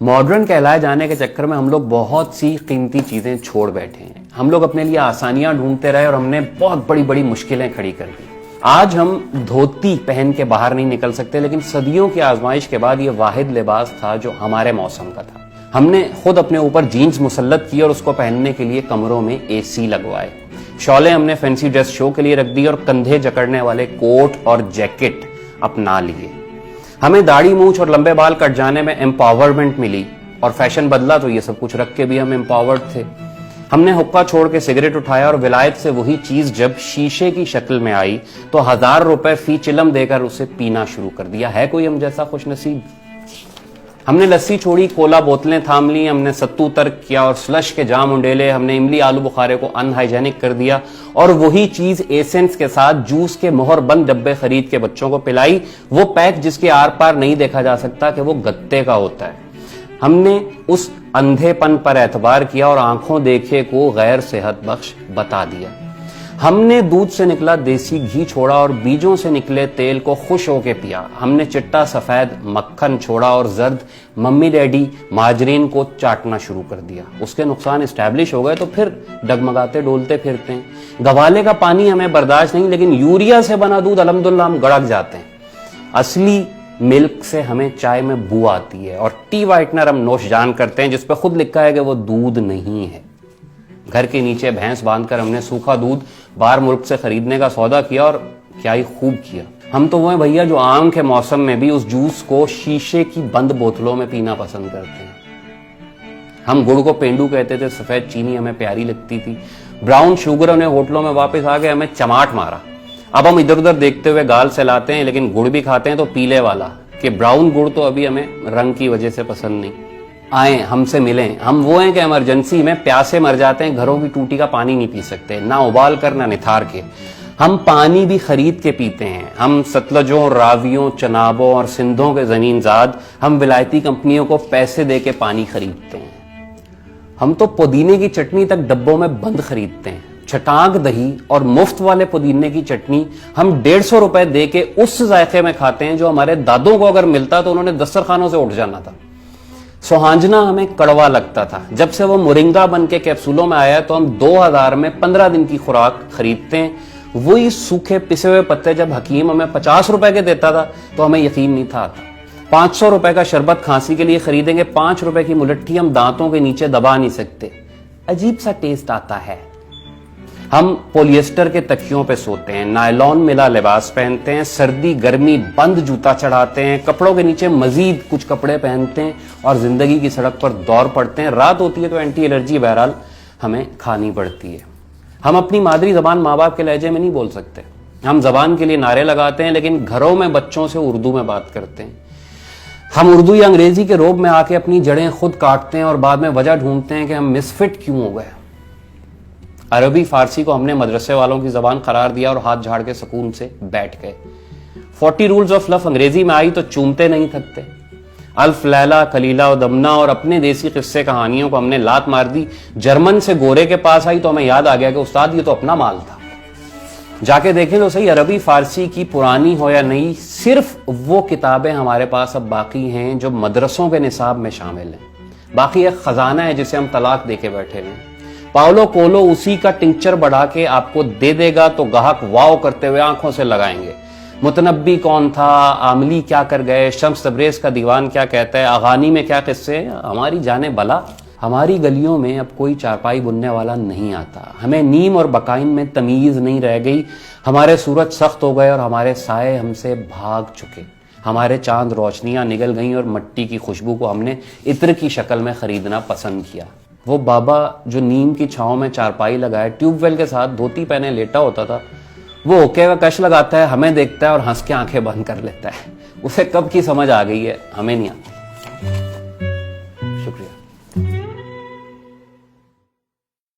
Modern कहलाए जाने के चक्कर में हम लोग बहुत सी कीमती चीजें छोड़ बैठे हैं। हम लोग अपने लिए आसानियां ढूंढते रहे और हमने बहुत बड़ी बड़ी मुश्किलें खड़ी कर दी। आज हम धोती पहन के बाहर नहीं निकल सकते, लेकिन सदियों की आजमाइश के बाद ये वाहिद लिबास था जो हमारे मौसम का था। हमने खुद अपने ऊपर जीन्स मुसल्लत की और उसको पहनने के लिए कमरों में एसी लगवाए। शॉलें हमने फैंसी ड्रेस शो के लिए रख दी और कंधे जकड़ने वाले कोट और जैकेट अपना लिए। हमें दाढ़ी मूंछ और लंबे बाल कट जाने में एम्पावरमेंट मिली और फैशन बदला तो ये सब कुछ रख के भी हम एम्पावर्ड थे। हमने हुक्का छोड़ के सिगरेट उठाया और विलायत से वही चीज जब शीशे की शक्ल में आई तो 1000 रुपए फी चिलम देकर उसे पीना शुरू कर दिया। है कोई हम जैसा खुशनसीब? हमने लस्सी छोड़ी, कोला बोतलें थाम ली, हमने सत्तू तर्क किया और स्लश के जाम उंडेले, हमने इमली आलू बुखारे को अनहाइजेनिक कर दिया और वही चीज एसेंस के साथ जूस के मोहर बंद डब्बे खरीद के बच्चों को पिलाई, वो पैक जिसके आर पार नहीं देखा जा सकता कि वो गत्ते का होता है। हमने उस अंधेपन पर एतबार किया और आंखों देखे को गैर सेहत बख्श बता दिया। हमने दूध से निकला देसी घी छोड़ा और बीजों से निकले तेल को खुश होके पिया। हमने चिट्टा सफेद मक्खन छोड़ा और जर्द मम्मी डैडी माजरीन को चाटना शुरू कर दिया। उसके नुकसान एस्टैब्लिश हो गए तो फिर डगमगाते डोलते फिरते हैं। गवाले का पानी हमें बर्दाश्त नहीं, लेकिन यूरिया से बना दूध अल्हम्दुलिल्लाह हम गड़क जाते हैं। असली मिल्क से हमें चाय में बू आती है और टी वाइटनर हम नोशजान करते हैं जिस पर खुद लिखा है कि वो दूध नहीं है। घर के नीचे भैंस बांधकर हमने सूखा दूध बाहर मुल्क से खरीदने का सौदा किया और क्या ही खूब किया। हम तो वो हैं भैया जो आम के मौसम में भी उस जूस को शीशे की बंद बोतलों में पीना पसंद करते हैं। हम गुड़ को पेंडू कहते थे, सफेद चीनी हमें प्यारी लगती थी। ब्राउन शुगर ने होटलों में वापस आके हमें चमाट मारा। अब हम इधर उधर देखते हुए गाल सहलाते हैं, लेकिन गुड़ भी खाते हैं तो पीले वाला, कि ब्राउन गुड़ तो अभी हमें रंग की वजह से पसंद नहीं। आए हमसे मिलें। हम वो हैं कि इमरजेंसी में प्यासे मर जाते हैं, घरों की टूटी का पानी नहीं पी सकते, ना उबाल कर ना निथार के। हम पानी भी खरीद के पीते हैं। हम सतलजों, रावियों, चनाबों और सिंधों के जमीनजाद हम विलायती कंपनियों को पैसे दे के पानी खरीदते हैं। हम तो पुदीने की चटनी तक डब्बों में बंद खरीदते हैं। छटाक दही और मुफ्त वाले पुदीने की चटनी हम 150 रुपए दे के उस जायके में खाते हैं जो हमारे दादों को अगर मिलता तो उन्होंने दस्तरखानों से उठ जाना था। सोहांजना हमें कड़वा लगता था। जब से वो मोरिंगा बन के कैप्सूलों में आया तो हम 2000 में 15 दिन की खुराक खरीदते हैं। वही सूखे पिसे हुए पत्ते जब हकीम हमें 50 रुपए के देता था तो हमें यकीन नहीं था आता। 500 रुपए का शरबत खांसी के लिए खरीदेंगे, 5 रुपए की मुलट्ठी हम दांतों के नीचे दबा नहीं सकते, अजीब सा टेस्ट आता है। हम पोलिएस्टर के तकियों पे सोते हैं, नायलॉन मिला लिबास पहनते हैं, सर्दी गर्मी बंद जूता चढ़ाते हैं, कपड़ों के नीचे मजीद कुछ कपड़े पहनते हैं और जिंदगी की सड़क पर दौड़ पड़ते हैं। रात होती है तो एंटी एलर्जी बहरहाल हमें खानी पड़ती है। हम अपनी मादरी जबान माँ बाप के लहजे में नहीं बोल सकते। हम जबान के लिए नारे लगाते हैं, लेकिन घरों में बच्चों से उर्दू में बात करते हैं। हम उर्दू या अंग्रेजी के रोब में आके अपनी जड़ें खुद काटते हैं और बाद में वजह ढूंढते हैं कि हम मिसफिट क्यों हो गए। अरबी फारसी को हमने मदरसे वालों की जबान करार दिया और हाथ झाड़ के सुकून से बैठ गए। 40 रूल्स ऑफ लव अंग्रेजी में आई तो चूमते नहीं थकते। अल्फ लैला कलीला और दमना और अपने देसी किस्से कहानियों को हमने लात मार दी। जर्मन से गोरे के पास आई तो हमें याद आ गया कि उस्ताद ये तो अपना माल था। जाके देखें तो सही, अरबी फारसी की पुरानी हो या नई, सिर्फ वो किताबें हमारे पास अब बाकी हैं जो मदरसों के निसाब में शामिल हैं। बाकी एक खजाना है जिसे हम तलाक देके बैठे हैं। पाउलो कोलो उसी का टिंचर बढ़ा के आपको दे देगा तो गाहक वाव करते हुए आंखों से लगाएंगे। मुतनब्बी कौन था, आमली क्या कर गए, शम्स तब्रेज का दीवान क्या कहता है, अगानी में क्या किस्से, हमारी जाने भला। हमारी गलियों में अब कोई चारपाई बुनने वाला नहीं आता। हमें नीम और बकाइन में तमीज नहीं रह गई। हमारे सूरज सख्त हो गए और हमारे साए हमसे भाग चुके। हमारे चांद रोशनियां निगल गईं और मिट्टी की खुशबू को हमने इत्र की शक्ल में खरीदना पसंद किया। वो बाबा जो नीम की छांव में चारपाई लगाए, ट्यूबवेल के साथ धोती पहने लेटा होता था, वो ओके का कश लगाता है, हमें देखता है और हंस के आंखें बंद कर लेता है। उसे कब की समझ आ गई है हमें नहीं आता।